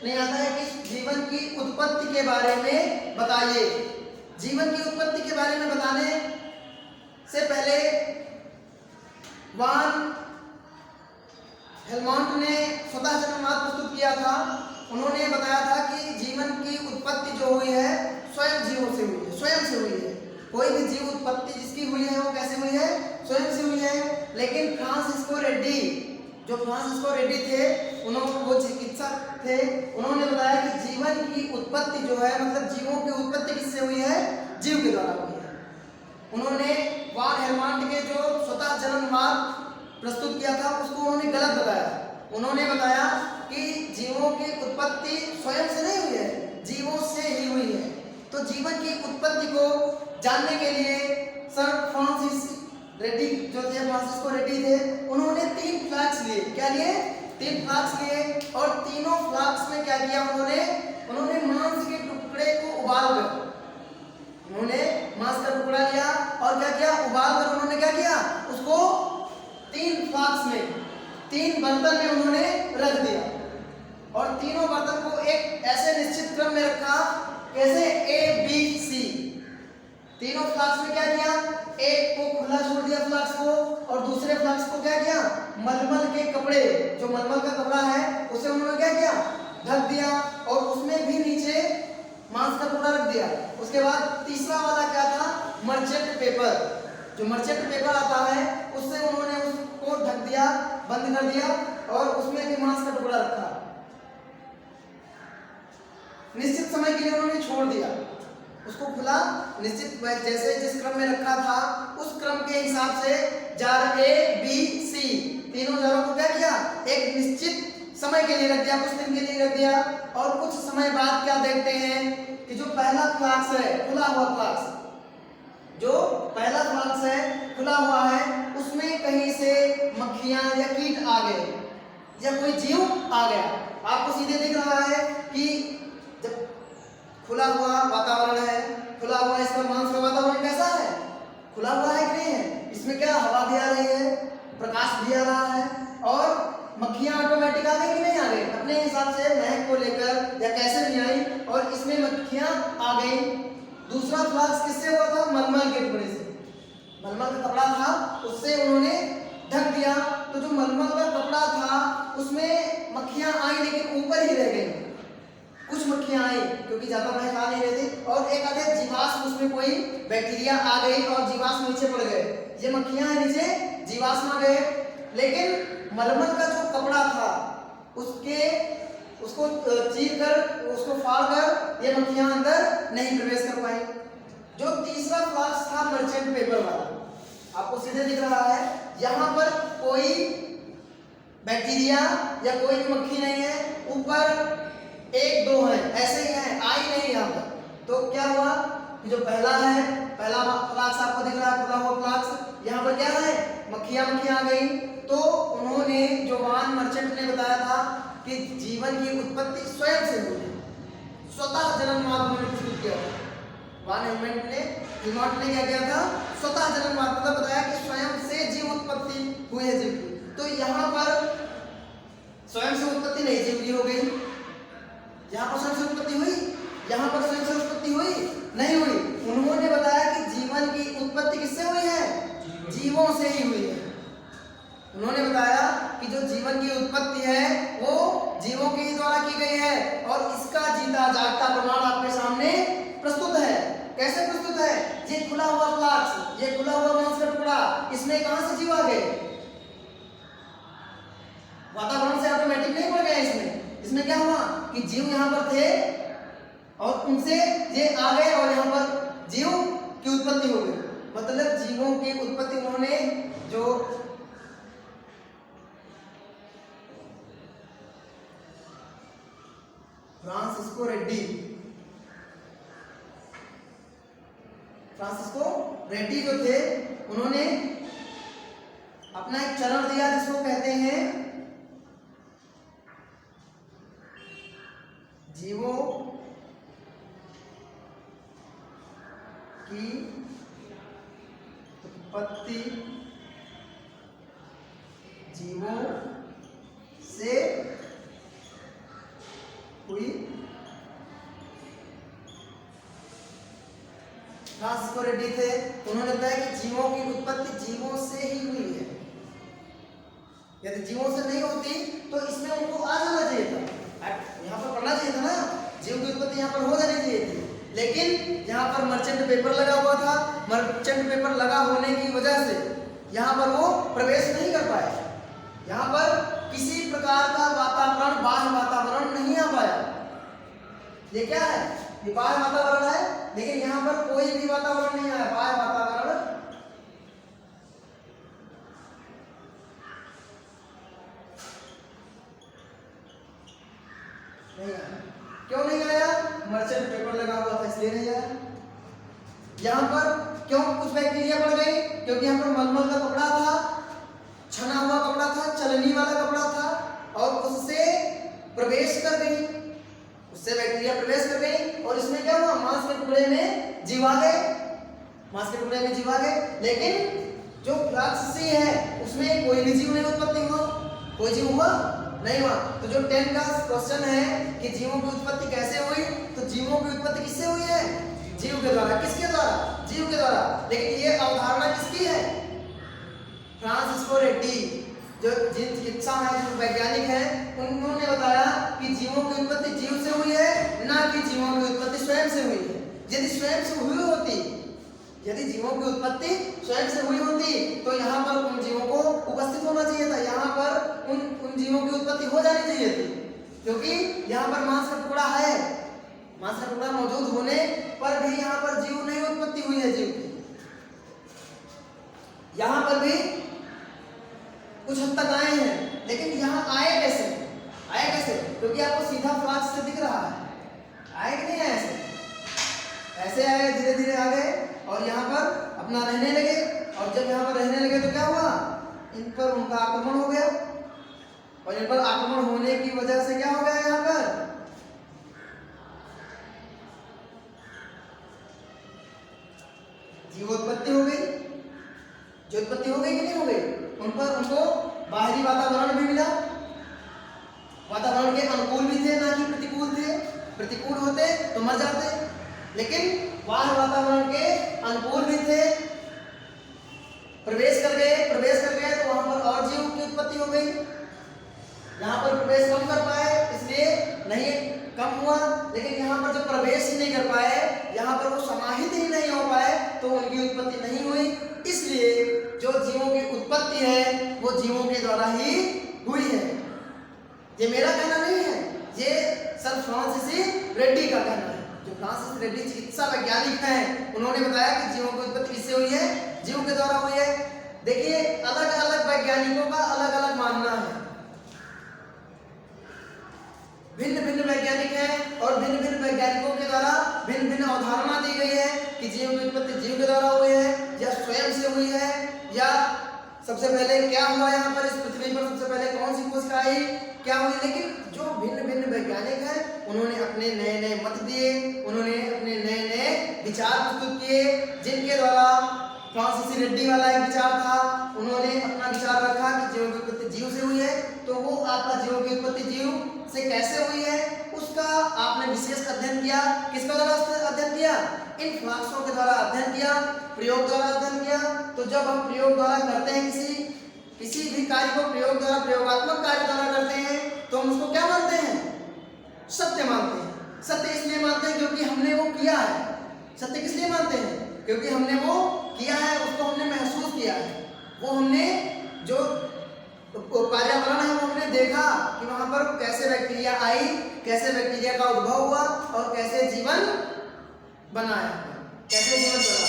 नहीं आता है कि जीवन की उत्पत्ति के बारे में बताइए। जीवन की उत्पत्ति के बारे में बताने से पहले वान हेलमोंट ने स्वतः जन्मवाद प्रस्तुत किया था। उन्होंने बताया था कि जीवन की उत्पत्ति जो हुई है स्वयं जीवों से हुई है, स्वयं से हुई है। कोई भी जीव उत्पत्ति जिसकी हुई है वो कैसे हुई है? स्वयं से हुई है। लेकिन फ्रांसिस्को रेड्डी, जो फ्रांसिस्को रेड्डी थे, उन्होंने वो चिकित्सक थे, उन्होंने बताया कि जीवन की उत्पत्ति जो है मतलब जीवों की उत्पत्ति किससे हुई है? जीव के द्वारा हुई है। उन्होंने वान हेलमोंट के जो स्वतः जन्मवाद प्रस्तुत किया था उसको उन्होंने गलत बताया। उन्होंने बताया कि जीवों की उत्पत्ति स्वयं से नहीं हुई है, जीवों से ही हुई है। तो जीवन की उत्पत्ति को जानने के लिए सर फ्रांसिस रेड्डी जो थे, फ्रांसिस्को रेड्डी थे, उन्होंने 3 फ्लास्क लिए। क्या लिए? 3 फ्लास्क लिए और तीनों फ्लास्क में क्या किया उन्होंने मांस के टुकड़े को उबाल कर, उन्होंने मांस का टुकड़ा लिया और क्या किया? उबाल कर उन्होंने क्या किया? उसको 3 फ्लास्क में, 3 बर्तन में उन्होंने रख दिया और तीनों बर्तन को एक ऐसे निश्चित क्रम में रखा। कैसे? A B C। तीनों फ्लास्क में क्या किया? एक को खुला छोड़ दिया फ्लास्क को और दूसरे फ्लास्क को क्या किया? मलमल के कपड़े, जो मलमल का कपड़ा है उसे उन्होंने क्या किया? ढक दिया और उसमें भी नीचे मांस का टुकड़ा रख दिया। उसके बाद तीसरा वाला क्या था? Merchant paper. जो मर्चेंट पेपर आता है उससे उन्होंने उसको ढक दिया, बंद कर दिया और उसमें भी मांस का टुकड़ा रखा। निश्चित समय के लिए उन्होंने छोड़ दिया उसको खुला, निश्चित जैसे जिस क्रम में रखा था उस क्रम के हिसाब से जार A B C तीनों जारों को क्या किया? एक निश्चित समय के लिए रख दिया, कुछ दिन के लिए रख दिया। और कुछ समय बाद क्या देखते हैं कि जो पहला फ्लास्क है, खुला हुआ फ्लास्क, जो पहला फ्लास्क है खुला हुआ है, उसमें कहीं से मक्खियां या कीट आ गए या कोई जीव आ गया। आपको सीधे दिख रहा है कि जब खुला हुआ वातावरण है, खुला हुआ इसका मांस का वातावरण कैसा है? खुला हुआ है कि नहीं है? इसमें क्या हवा भी आ रही है, प्रकाश भी आ रहा है और मक्खियां ऑटोमेटिक आ गई कि नहीं आ गई? अपने हिसाब से महक को लेकर या कैसे भी आई और इसमें मक्खियां आ गई। दूसरा फ्लास्क किससे हुआ था? मलमल के टुकड़े से, मलमल का कपड़ा था उससे उन्होंने ढक दिया। तो जो मलमल का कपड़ा था उसमें मक्खियां आई लेकिन ऊपर ही रह गई। कुछ मक्खियां आई क्योंकि ज्यादा महक आ नहीं रही थी और एक आधे जीवाश्म, उसमें कोई बैक्टीरिया आ गई और जीवाश्म नीचे पड़ गए। ये मक्खियां हैं नीचे, जीवाश्म आ गए। लेकिन मलमल का जो कपड़ा था उसको चीर कर, उसको फाड़ कर ये मक्खियां अंदर नहीं प्रवेश कर पाई। जो तीसरा फ्लास्क था मर्चेंट पेपर वाला, आपको सीधे दिख रहा है, यहाँ पर कोई बैक्टीरिया या कोई मक्खी नहीं है, ऊपर 1-2 है, ऐसे ही है, आई नहीं यहाँ पर। तो क्या हुआ कि जो पहला है, पहला फ्लास्क आपको दिख रहा है खुला हुआ फ्लास्क, यहाँ पर क्या है? मक्खियां आ गई। तो उन्होंने जो वान मर्चेंट ने बताया था कि जीवन की उत्पत्ति स्वयं से हुई है, स्वतः जन्मवाद उन्होंने प्रस्तुत किया था। वान हेलमोंट ने क्या किया था? स्वतः जन्मवाद मतलब बताया कि स्वयं से जीव उत्पत्ति हुई है जीव की। तो यहाँ पर स्वयं से उत्पत्ति नहीं जीव की हो गई, यहाँ पर स्वयं से उत्पत्ति हुई, यहाँ पर स्वयं से उत्पत्ति हुई नहीं हुई। उन्होंने बताया कि जीवन की उत्पत्ति किससे हुई है? जीवों से ही हुई है। उन्होंने बताया कि जो जीवन की उत्पत्ति है वो जीवों के द्वारा की गई है और इसका जीता जागता प्रमाण आपके सामने प्रस्तुत है। कैसे प्रस्तुत है? ये खुला हुआ फ्लास्क, ये खुला हुआ मांस का टुकड़ा, इसमें कहां से जीव आ गए? वातावरण से ऑटोमेटिक नहीं पड़ गए इसमें क्या हुआ कि जीव यहाँ पर थे और उनसे ये आ गए और यहाँ पर जीव की उत्पत्ति हो गई। मतलब जीवों की उत्पत्ति उन्होंने जो फ्रांसिस्को रेड्डी जो थे उन्होंने अपना एक चरण दिया जिसको कहते हैं जीवों की उत्पत्ति जीवों से हुई। फ्रांसिस रेड्डी थे, उन्होंने बताया कि जीवों की उत्पत्ति जीवों से ही हुई है। यदि जीवों से नहीं होती तो इसमें उनको आ जाना चाहिए था, यहाँ पर पढ़ना चाहिए था ना, जीव की उत्पत्ति यहाँ पर हो जानी चाहिए थी। लेकिन यहाँ पर मर्चेंट पेपर लगा हुआ था, मर्चेंट पेपर लगा होने की वजह से यहाँ पर वो प्रवेश नहीं कर पाए। यहाँ पर किसी प्रकार का वातावरण, बाह्य वातावरण नहीं आ पाया। ये क्या है? ये बाह्य वातावरण है, लेकिन यहाँ पर कोई भी वातावरण नहीं आया, बाह्य वातावरण नहीं आया। क्यों नहीं आया? मर्चेंट पेपर लगा हुआ था इसलिए नहीं आया। यहाँ पर क्यों कुछ बैक्टीरिया बढ़ गई? क्योंकि यहाँ पर मलमल का कपड़ा था, छना हुआ कपड़ा था, चलनी वाला कपड़ा था, और उससे प्रवेश कर गई, उससे बैक्टीरिया प्रवेश कर गई, और इसमें क्या हुआ? मांस के टुकड़े में जीव आ गए, मांस के टुकड़े में जीव आ गए। लेकिन जो फ्लाक्सी है उसमें कोई भी जीव नहीं उत्पत्ति हुआ, कोई जीव हुआ नहीं हुआ। तो जो 10 का क्वेश्चन है कि जीवों की उत्पत्ति कैसे हुई, तो जीवों की उत्पत्ति किससे हुई है? जीव के द्वारा। किसके द्वारा? जीव के द्वारा। लेकिन ये अवधारणा किसकी है? फ्रांसिस रेड्डी, जो जिन चिकित्सा है, जो वैज्ञानिक हैं, उन्होंने बताया कि जीवों की उत्पत्ति जीव से हुई है, ना कि जीवों की उत्पत्ति स्वयं से हुई है। यदि स्वयं से हुई होती, यदि जीवों की उत्पत्ति स्वयं से हुई होती तो यहाँ पर उन जीवों को उपस्थित होना चाहिए था, यहाँ पर उन जीवों की उत्पत्ति हो जानी चाहिए थी, क्योंकि यहाँ पर मांस का टुकड़ा है, मांस का टुकड़ा मौजूद होने पर भी यहाँ पर जीव नहीं उत्पत्ति हुई है जीव की। यहाँ पर भी कुछ हद तक आए हैं, लेकिन यहाँ आए कैसे? आए कैसे? क्योंकि आपको सीधा फ्लाक्स से दिख रहा है, आए कि नहीं आए? ऐसे आए, धीरे धीरे आ गए और यहाँ पर अपना रहने लगे। और जब यहाँ पर रहने लगे तो क्या हुआ? इन पर उनका आक्रमण हो गया, और इन पर आक्रमण होने की वजह से क्या हो गया? यहाँ पर जीवोत्पत्ति हो गई। जीवोत्पत्ति हो गई कि नहीं हो गई? उन पर उनको बाहरी वातावरण भी मिला, वातावरण के अनुकूल भी थे, ना कि प्रतिकूल थे। प्रतिकूल होते तो मर जाते, लेकिन बाह्य वातावरण के अनुकूल भी थे, प्रवेश कर गए तो वहां पर और जीव की उत्पत्ति हो गई। यहाँ पर प्रवेश कम कर पाए इसलिए नहीं कम हुआ, लेकिन यहाँ पर जब प्रवेश ही नहीं कर पाए, यहाँ पर वो समाहित ही नहीं हो पाए, तो उनकी उत्पत्ति नहीं हुई। इसलिए जो जीवों की उत्पत्ति है वो जीवों के द्वारा ही हुई है। ये मेरा कहना नहीं है, ये सर फ्रांसिस रेड्डी का कहना है। जो फ्रांसिस रेड्डी चिकित्सा वैज्ञानिक हैं, उन्होंने बताया कि जीवों की उत्पत्ति किससे हुई है? जीव के द्वारा हुई है। देखिए, अलग अलग वैज्ञानिकों का अलग अलग मानना है, भिन्न भिन्न वैज्ञानिक हैं, और भिन्न भिन्न वैज्ञानिकों के द्वारा भिन्न भिन्न अवधारणा दी गई है कि जीव की उत्पत्ति जीव के द्वारा हुई है या स्वयं से हुई है, या सबसे पहले क्या हुआ यहाँ पर इस पृथ्वी पर, सबसे पहले कौन सी कोशिका आई, क्या हुई। लेकिन जो भिन्न भिन्न वैज्ञानिक हैं उन्होंने अपने नए नए मत दिए, उन्होंने अपने नए नए विचार प्रस्तुत किए, जिनके द्वारा फ्रांसिस रेड्डी वाला एक विचार था, उन्होंने अपना विचार रखा कि जीवों की उत्पत्ति जीव से हुई है। तो वो आपका जीवों की उत्पत्ति जीव से कैसे हुई है उसका आपने विशेष अध्ययन किया। किसका द्वारा अध्ययन किया? इन फ्लास्कों के द्वारा अध्ययन किया, प्रयोग द्वारा अध्ययन किया। तो जब हम प्रयोग द्वारा करते हैं किसी भी कार्य को प्रयोग द्वारा, प्रयोगात्मक कार्य द्वारा करते हैं, तो हम उसको क्या मानते हैं? सत्य मानते हैं। सत्य इसलिए मानते हैं क्योंकि हमने वो किया है। सत्य किस लिए मानते हैं? क्योंकि हमने वो किया है, उसको हमने महसूस किया है, वो हमने जो पर्यावरण है वो हमने देखा कि वहां पर कैसे बैक्टीरिया आई, कैसे बैक्टीरिया का उद्भव हुआ और कैसे जीवन बनाया, कैसे जीवन बना।